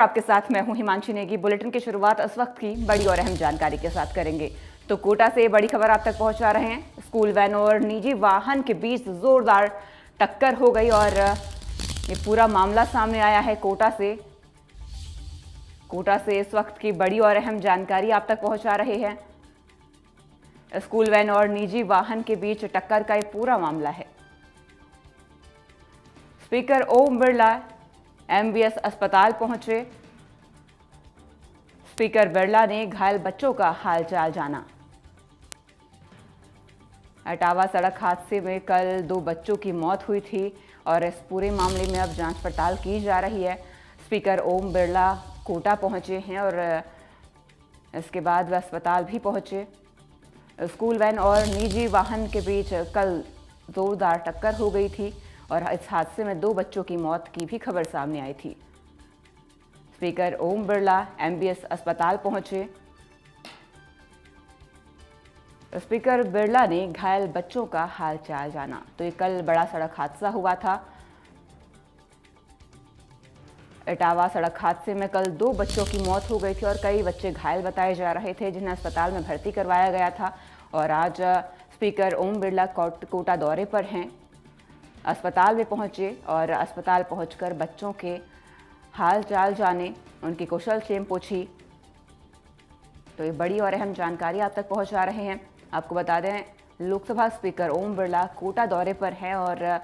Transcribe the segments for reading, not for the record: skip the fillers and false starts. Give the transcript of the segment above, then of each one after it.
आपके साथ मैं हूं हिमांशी नेगी। बुलेटिन की शुरुआत इस वक्त की बड़ी और अहम जानकारी के साथ करेंगे। तो कोटा से बड़ी खबर आप तक पहुंचा रहे हैं। स्कूल वैन और निजी वाहन के बीच जोरदार टक्कर हो गई और ये पूरा मामला सामने आया है कोटा से। इस वक्त की बड़ी और अहम जानकारी आप तक पहुंचा रहे हैं। स्कूल वैन और निजी वाहन के बीच टक्कर का ये पूरा मामला है। स्पीकर ओम बिरला एमबीएस अस्पताल पहुंचे। स्पीकर बिरला ने घायल बच्चों का हालचाल जाना। इटावा सड़क हादसे में कल 2 बच्चों की मौत हुई थी और इस पूरे मामले में अब जांच पड़ताल की जा रही है। स्पीकर ओम बिरला कोटा पहुंचे हैं और इसके बाद वे अस्पताल भी पहुंचे। स्कूल वैन और निजी वाहन के बीच कल जोरदार टक्कर हो गई थी और इस हादसे में 2 बच्चों की मौत की भी खबर सामने आई थी। स्पीकर ओम बिरला एमबीएस अस्पताल पहुंचे। स्पीकर बिरला ने घायल बच्चों का हालचाल जाना। तो ये कल बड़ा सड़क हादसा हुआ था। इटावा सड़क हादसे में कल 2 बच्चों की मौत हो गई थी और कई बच्चे घायल बताए जा रहे थे, जिन्हें अस्पताल में भर्ती करवाया गया था। और आज स्पीकर ओम बिरला कोटा दौरे पर हैं। अस्पताल में पहुंचे और अस्पताल पहुंचकर बच्चों के हाल चाल जाने, उनकी कुशल क्षेम पूछी। तो ये बड़ी और अहम जानकारी आप तक पहुंचा रहे हैं। आपको बता दें, लोकसभा स्पीकर ओम बिरला कोटा दौरे पर हैं और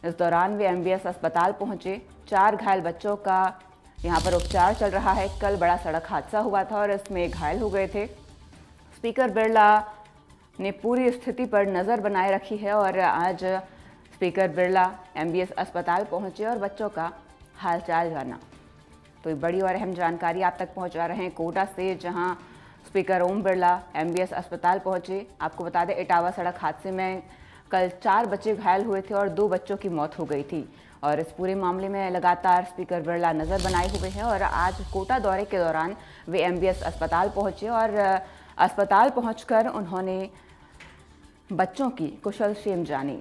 इस दौरान वे एमबीएस अस्पताल पहुंचे। 4 घायल बच्चों का यहां पर उपचार चल रहा है। कल बड़ा सड़क हादसा हुआ था और इसमें घायल हो गए थे। स्पीकर बिरला ने पूरी स्थिति पर नज़र बनाए रखी है और आज स्पीकर बिरला एमबीएस अस्पताल पहुंचे और बच्चों का हालचाल जाना। तो ये बड़ी और अहम जानकारी आप तक पहुंचा रहे हैं कोटा से, जहां स्पीकर ओम बिरला एमबीएस अस्पताल पहुंचे। आपको बता दें, इटावा सड़क हादसे में कल 4 बच्चे घायल हुए थे और 2 बच्चों की मौत हो गई थी। और इस पूरे मामले में लगातार स्पीकर बिरला नज़र बनाए हुए हैं और आज कोटा दौरे के दौरान वे एमबीएस अस्पताल पहुंचे और अस्पताल पहुंचकर उन्होंने बच्चों की कुशल क्षेम जानी।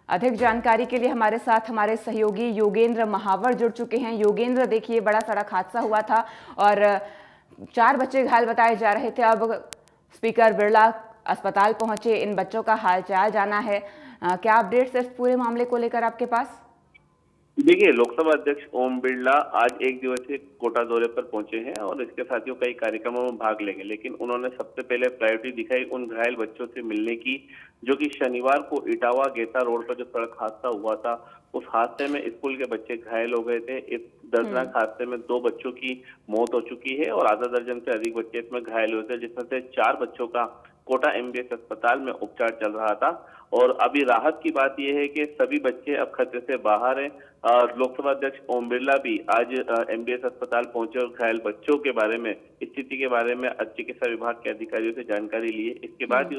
अधिक जानकारी के लिए हमारे साथ हमारे सहयोगी योगेंद्र महावर जुड़ चुके हैं। योगेंद्र, देखिए, बड़ा सड़क हादसा हुआ था और 4 बच्चे घायल बताए जा रहे थे। अब स्पीकर बिरला अस्पताल पहुंचे, इन बच्चों का हालचाल जाना है। क्या अपडेट्स इस पूरे मामले को लेकर आपके पास? देखिए, लोकसभा अध्यक्ष ओम बिरला आज 1 दिवसीय कोटा दौरे पर पहुंचे हैं और इसके साथ ही कई कार्यक्रमों में भाग लेंगे। लेकिन उन्होंने सबसे पहले प्रायोरिटी दिखाई उन घायल बच्चों से मिलने की, जो कि शनिवार को इटावा गेता रोड पर जो सड़क हादसा हुआ था, उस हादसे में स्कूल के बच्चे घायल हो गए थे। इस दर्दनाक हादसे में 2 बच्चों की मौत हो चुकी है और आधा दर्जन से अधिक बच्चे इसमें घायल हुए थे, जिसमें से 4 बच्चों का कोटा एमबीएस अस्पताल में उपचार चल रहा था। और अभी राहत की बात यह है कि सभी बच्चे अब खतरे से बाहर हैं। लोकसभा अध्यक्ष ओम बिरला भी आज एमबीएस अस्पताल पहुंचे और घायल बच्चों के बारे में, स्थिति के बारे में चिकित्सा विभाग के अधिकारियों से जानकारी ली है।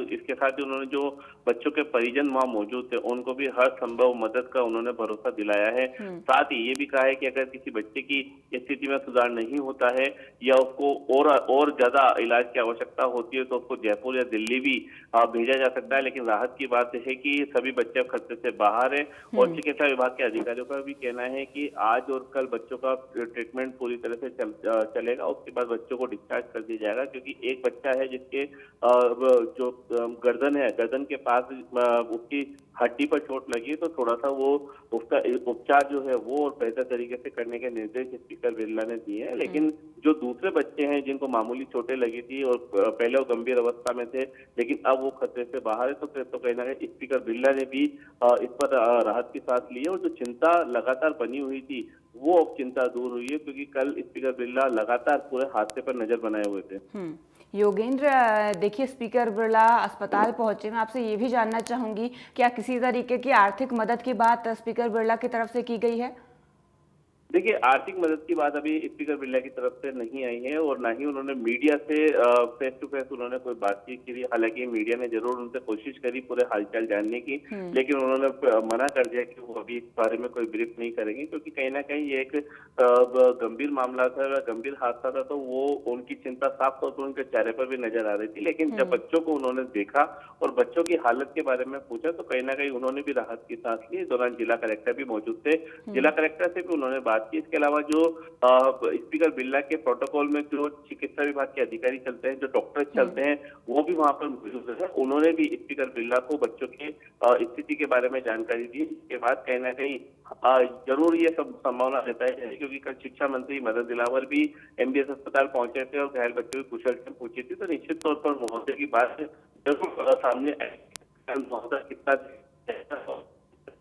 इसके साथ ही उन्होंने जो बच्चों के परिजन वहां मौजूद थे, उनको भी हर संभव मदद का उन्होंने भरोसा दिलाया है। साथ ही ये भी कहा है कि अगर किसी बच्चे की स्थिति में सुधार नहीं होता है या उसको और ज्यादा इलाज की आवश्यकता होती है तो उसको जयपुर या दिल्ली भी भेजा जा सकता है। लेकिन राहत की बात है कि सभी बच्चे अब खतरे से बाहर है और चिकित्सा विभाग के अधिकारियों का भी कहना है कि आज और कल बच्चों का ट्रीटमेंट पूरी तरह से चलेगा। उसके बाद बच्चों को डिस्चार्ज कर दिया जाएगा, क्योंकि एक बच्चा है जिसके जो गर्दन है, गर्दन के पास उसकी हड्डी पर चोट लगी है, तो थोड़ा सा वो उसका उपचार जो है वो और बेहतर तरीके से करने के निर्देश स्पीकर बिरला ने दिए हैं। लेकिन जो दूसरे बच्चे हैं जिनको मामूली चोटें लगी थी और पहले वो गंभीर अवस्था में थे, लेकिन अब वो खतरे से बाहर है, तो कहीं ना कहीं स्पीकर बिरला ने भी इस पर राहत की सांस ली है। और जो चिंता लगातार बनी हुई थी, वो अब चिंता दूर हुई है, क्योंकि कल स्पीकर बिरला लगातार पूरे हादसे पर नजर बनाए हुए थे। योगेंद्र, देखिए, स्पीकर बिरला अस्पताल पहुंचे। मैं आपसे ये भी जानना चाहूंगी, क्या किसी तरीके की आर्थिक मदद की बात स्पीकर बिरला की तरफ से की गई है? देखिए, आर्थिक मदद की बात अभी स्पीकर बिरला की तरफ से नहीं आई है और ना ही उन्होंने मीडिया से फेस टू फेस उन्होंने कोई बातचीत की। हालांकि मीडिया ने जरूर उनसे कोशिश करी पूरे हालचाल जानने की, लेकिन उन्होंने मना कर दिया कि वो अभी इस बारे में कोई ब्रीफ नहीं करेंगे, क्योंकि कहीं ना कहीं ये एक गंभीर मामला था, गंभीर हादसा था, तो वो उनकी चिंता साफ तौर पर उनके चेहरे पर भी नजर आ रही थी। लेकिन जब बच्चों को उन्होंने देखा और बच्चों की हालत के बारे में पूछा, तो कहीं ना कहीं उन्होंने भी राहत की सांस ली। इस दौरान जिला कलेक्टर भी मौजूद थे, जिला कलेक्टर से भी उन्होंने बात की। इसके अलावा जो स्पीकर बिरला के प्रोटोकॉल में जो चिकित्सा विभाग के अधिकारी चलते हैं, जो डॉक्टर चलते हैं, वो भी वहां पर मौजूद है। उन्होंने भी स्पीकर बिरला को बच्चों की स्थिति के बारे में जानकारी दी। इसके बाद कहीं ना कहीं जरूर ये सब संभावना रहता है, क्योंकि कल शिक्षा मंत्री मदन दिलावर भी एमबीएस अस्पताल पहुंचे थे और घायल बच्चों की कुशलक्षेम पूछी थी। तो निश्चित तौर पर महोदय की बात जरूर सामने आएगी। महोदय कितना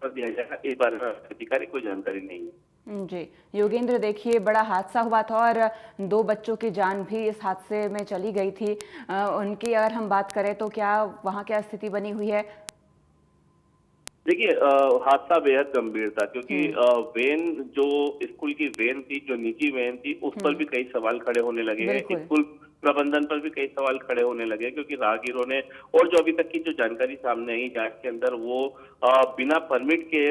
दिया जाएगा इस बारे में अधिकारी कोई जानकारी नहीं है। जी योगेंद्र, देखिए बड़ा हादसा हुआ था और 2 बच्चों की जान भी इस हादसे में चली गई थी। उनकी अगर हम बात करें तो क्या वहाँ क्या स्थिति बनी हुई है? देखिए, हादसा बेहद गंभीर था, क्योंकि वैन जो स्कूल की वैन थी, जो निजी वैन थी, उस पर भी कई सवाल खड़े होने लगे हैं। स्कूल प्रबंधन पर भी कई सवाल खड़े होने लगे, क्योंकि राहगीरों ने, और जो अभी तक की जो जानकारी सामने आई जांच के अंदर, वो बिना परमिट के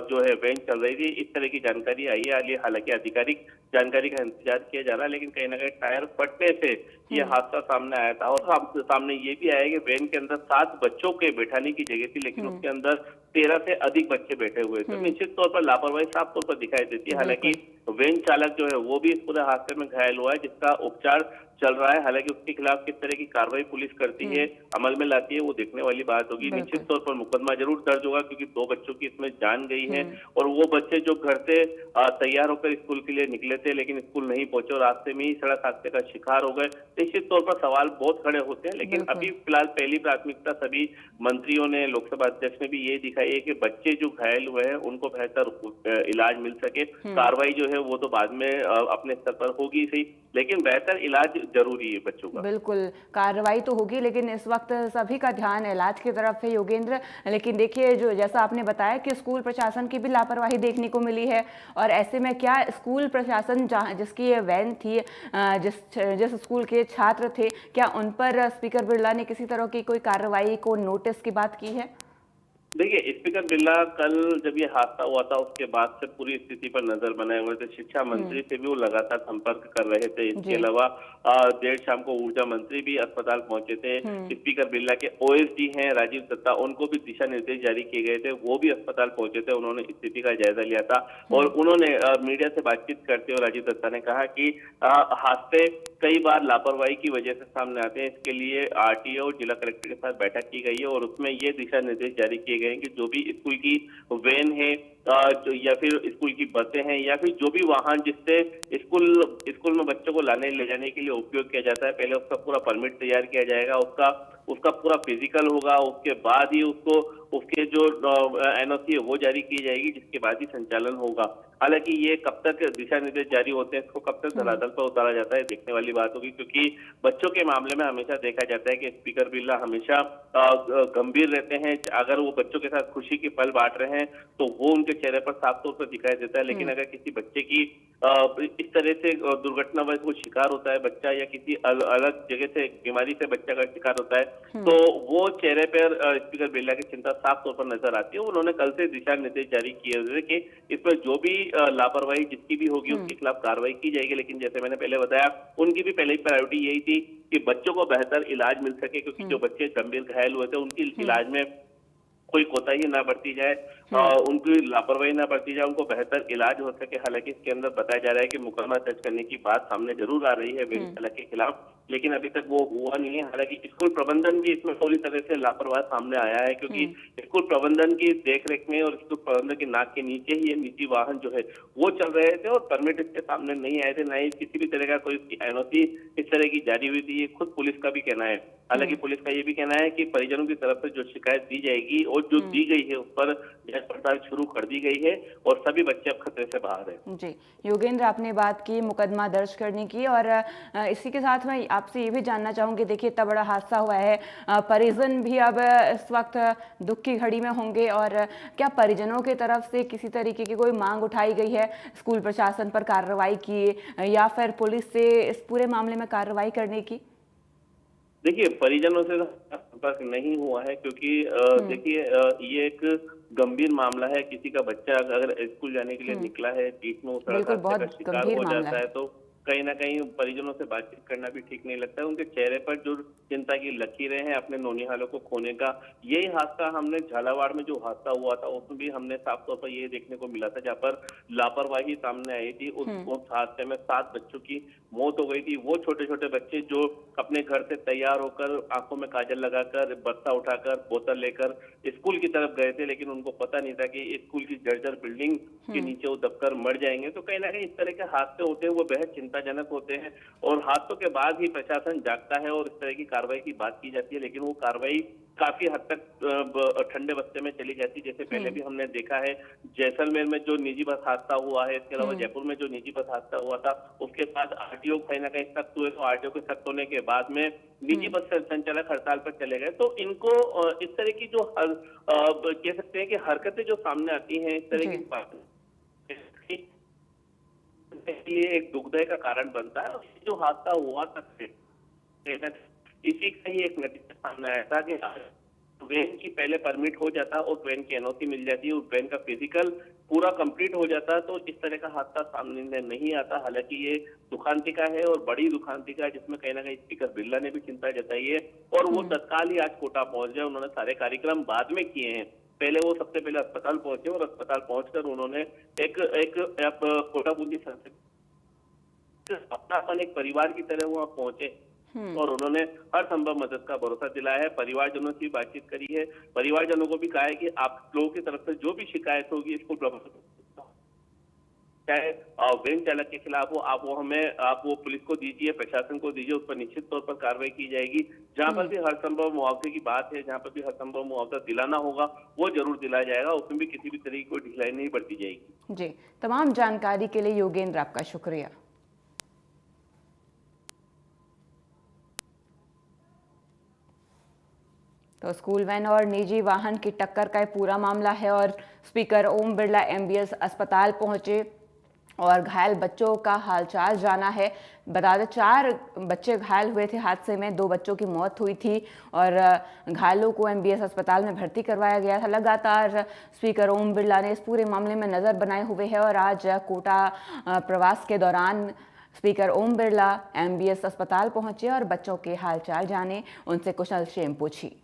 जो है वैन चल रही थी, इस तरह की जानकारी आई है। हालांकि आधिकारिक जानकारी का इंतजार किया जा रहा है, लेकिन कहीं ना कहीं टायर फटने से ये हादसा सामने आया था। और सामने ये भी आया कि वैन के अंदर 7 बच्चों के बैठाने की जगह थी, लेकिन उसके अंदर 13 से अधिक बच्चे बैठे हुए थे। निश्चित तौर पर लापरवाही साफ तौर पर दिखाई देती है। हालांकि वैन चालक जो है वो भी इस पूरे हादसे में घायल हुआ है, जिसका उपचार चल रहा है। हालांकि उसके खिलाफ किस तरह की कार्रवाई पुलिस करती है, अमल में लाती है, वो देखने वाली बात होगी। निश्चित तौर पर मुकदमा जरूर दर्ज होगा, क्योंकि 2 बच्चों की इसमें जान गई है, और वो बच्चे जो घर से तैयार होकर स्कूल के लिए निकले थे, लेकिन स्कूल नहीं पहुंचे और रास्ते में ही सड़क हादसे का शिकार हो गए। निश्चित तौर पर सवाल बहुत खड़े होते हैं, लेकिन अभी फिलहाल पहली प्राथमिकता सभी मंत्रियों ने, लोकसभा अध्यक्ष ने भी ये दिखाई है कि बच्चे जो घायल हुए हैं उनको बेहतर इलाज मिल सके। कार्रवाई जो है वो तो बाद में अपने स्तर पर होगी सही, लेकिन बेहतर इलाज जरूरी है बच्चों का। बिल्कुल, कार्रवाई तो होगी, लेकिन इस वक्त सभी का ध्यान इलाज की तरफ है योगेंद्र। लेकिन देखिए, जो जैसा आपने बताया कि स्कूल प्रशासन की भी लापरवाही देखने को मिली है, और ऐसे में क्या स्कूल प्रशासन जहाँ जिसकी ये वैन थी, जिस स्कूल के छात्र थे, क्या उन पर स्पीकर बिरला ने किसी तरह की कोई कार्रवाई को नोटिस की बात की है? देखिए, स्पीकर बिरला कल जब ये हादसा हुआ था उसके बाद से पूरी स्थिति पर नजर बनाए हुए थे। शिक्षा मंत्री से भी वो लगातार संपर्क कर रहे थे। इसके अलावा देर शाम को ऊर्जा मंत्री भी अस्पताल पहुंचे थे। स्पीकर बिरला के ओएसडी हैं राजीव दत्ता, उनको भी दिशा निर्देश जारी किए गए थे, वो भी अस्पताल पहुंचे थे। उन्होंने स्थिति का जायजा लिया था और उन्होंने मीडिया से बातचीत करते हुए राजीव दत्ता ने कहा कि हादसे कई बार लापरवाही की वजह से सामने आते हैं। इसके लिए आरटीओ और जिला कलेक्टर के साथ बैठक की गई है और उसमें ये दिशा निर्देश जारी किए गए हैं कि जो भी स्कूल की वैन है, या फिर स्कूल की बसें हैं, या फिर जो भी वाहन जिससे स्कूल में बच्चों को लाने ले जाने के लिए उपयोग किया जाता है, पहले उसका पूरा परमिट तैयार किया जाएगा, उसका पूरा फिजिकल होगा, उसके बाद ही उसके जो एनओसी है वो जारी की जाएगी, जिसके बाद ही संचालन होगा। हालांकि ये कब तक दिशा निर्देश जारी होते हैं, इसको कब तक धरातल पर उतारा जाता है, देखने वाली बात होगी। क्योंकि बच्चों के मामले में हमेशा देखा जाता है कि स्पीकर बिरला हमेशा गंभीर रहते हैं। अगर वो बच्चों के साथ खुशी के पल बांट रहे हैं तो वो उनके चेहरे पर साफ तौर पर दिखाई देता है, लेकिन अगर किसी बच्चे की इस तरह से दुर्घटनावश वो शिकार होता है बच्चा, या किसी अलग जगह से बीमारी से बच्चा का शिकार होता है, तो वो चेहरे पर स्पीकर बिरला की चिंता साफ तौर पर नजर आती है। उन्होंने कल से दिशा निर्देश जारी किए हुए कि इस पर जो भी लापरवाही जिसकी भी होगी उसके खिलाफ कार्रवाई की जाएगी। लेकिन जैसे मैंने पहले बताया, उनकी भी पहले प्रायोरिटी यही थी कि बच्चों को बेहतर इलाज मिल सके, क्योंकि जो बच्चे गंभीर घायल हुए थे उनकी इलाज में कोई कोताही ना बरती जाए, उनकी लापरवाही ना बरती जाए, उनको बेहतर इलाज हो सके। हालांकि इसके अंदर बताया जा रहा है कि मुकदमा दर्ज करने की बात सामने जरूर आ रही है वैन चालक के खिलाफ, लेकिन अभी तक वो हुआ नहीं है। हालांकि स्कूल प्रबंधन भी इसमें पूरी तरह से लापरवाह सामने आया है, क्योंकि स्कूल प्रबंधन की देखरेख में और स्कूल प्रबंधन की नाक के नीचे ही ये निजी वाहन जो है वो चल रहे थे और परमिट इसके सामने नहीं आए थे, ना ही किसी भी तरह का कोई एनओसी इस तरह की जारी हुई थी। ये खुद पुलिस का भी कहना है। हालांकि पुलिस का ये भी कहना है कि परिजनों की तरफ से जो शिकायत दी जाएगी और जो दी गई है उस पर जांच पड़ताल शुरू कर दी गई है और सभी बच्चे अब खतरे से बाहर हैं। जी योगेंद्र, आपने बात की मुकदमा दर्ज करने की, और इसी के साथ में आपसे ये भी जानना चाहूँगी, देखिए इतना बड़ा हादसा हुआ है, परिजन भी अब इस वक्त दुख की घड़ी में होंगे, और क्या परिजनों की तरफ से किसी तरीके की कोई मांग उठाई गई है स्कूल प्रशासन पर कार्रवाई की या फिर पुलिस से इस पूरे मामले में कार्रवाई करने की? देखिए, परिजनों से संपर्क नहीं हुआ है क्योंकि देखिए ये एक गंभीर मामला है। किसी का बच्चा अगर स्कूल जाने के लिए निकला है, बीच में वो सड़क बिल्कुल, हादसे का बहुत शिकार गंभीर हो मामला जाता है, है। तो कहीं न कहीं परिजनों से बातचीत करना भी ठीक नहीं लगता है। उनके चेहरे पर जो चिंता की लकीरें हैं अपने नौनिहालों को खोने का, यही हादसा हमने झालावाड़ में जो हादसा हुआ था, उसमें भी हमने साफ तौर पर ये देखने को मिला था, जहाँ पर लापरवाही सामने आई थी। उस हादसे में 7 बच्चों की मौत हो गई थी। वो छोटे-छोटे बच्चे जो अपने घर से तैयार होकर, आंखों में काजल लगाकर, बस्ता उठाकर, बोतल लेकर स्कूल की तरफ गए थे, लेकिन उनको पता नहीं था कि स्कूल की जर्जर बिल्डिंग के नीचे वो दबकर मर जाएंगे। तो कहीं ना कहीं इस तरह के हादसे होते हैं, वो बेहद चिंताजनक होते हैं, और हादसों के बाद ही प्रशासन जागता है और इस तरह की कार्रवाई की बात की जाती है, लेकिन वो कार्रवाई काफी हद तक ठंडे बस्ते में चली जाती है। जैसे पहले भी हमने देखा है, जैसलमेर में जो निजी बस हादसा हुआ है, इसके अलावा जयपुर में जो निजी बस हादसा हुआ था, उसके बाद आरटीओ कहीं ना कहीं सख्त हुए, तो आरटीओ के सख्त होने के बाद में निजी बस संचालक हड़ताल पर चले गए। तो इनको इस तरह की जो कह सकते हैं कि हरकतें जो सामने आती हैं, इस तरह की बातें ये एक दुखदाई का कारण बनता है। और जो हादसा हुआ था, इसी का ही एक नतीजा सामने आया था कि ट्रेन की पहले परमिट हो जाता और ट्रेन की एनओसी मिल जाती और ट्रेन का फिजिकल पूरा कंप्लीट हो जाता, तो इस तरह का हादसा सामने नहीं आता। हालांकि ये दुखांतिका है और बड़ी दुखांतिका है, जिसमें कहीं ना कहीं स्पीकर बिरला ने भी चिंता जताई है, और वो तत्काल ही आज कोटा पहुंच गए। उन्होंने सारे कार्यक्रम बाद में किए हैं, पहले वो सबसे पहले अस्पताल पहुंचे और अस्पताल पहुंचकर उन्होंने एक कोटा बूंदी संसद अपनापन एक परिवार की तरह वहां पहुंचे और उन्होंने हर संभव मदद का भरोसा दिलाया है। परिवारजनों से बातचीत करी है, परिवारजनों को भी कहा है कि आप लोगों की तरफ से जो भी शिकायत होगी इसको चाहे वैन चालक के खिलाफ हो, आप वो पुलिस को दीजिए, प्रशासन को दीजिए, उस पर निश्चित तौर पर कार्रवाई की जाएगी। जहां पर भी हर संभव मुआवजे की बात है, जहां पर भी हर संभव मुआवजा दिलाना होगा, वो जरूर दिलाया जाएगा। उसमें भी किसी भी तरीके की कोई ढिलाई नहीं बरती जाएगी। जी, तमाम जानकारी के लिए योगेंद्र आपका शुक्रिया। तो स्कूल वैन और निजी वाहन की टक्कर का पूरा मामला है, और स्पीकर ओम बिरला एमबीएस अस्पताल पहुंचे और घायल बच्चों का हालचाल जाना है। बता दें 4 बच्चे घायल हुए थे हादसे में, 2 बच्चों की मौत हुई थी और घायलों को एमबीएस अस्पताल में भर्ती करवाया गया था। लगातार स्पीकर ओम बिरला ने इस पूरे मामले में नज़र बनाए हुए है, और आज कोटा प्रवास के दौरान स्पीकर ओम बिरला एमबीएस अस्पताल पहुंचे और बच्चों के हालचाल जाने, उनसे कुशल क्षेम पूछी।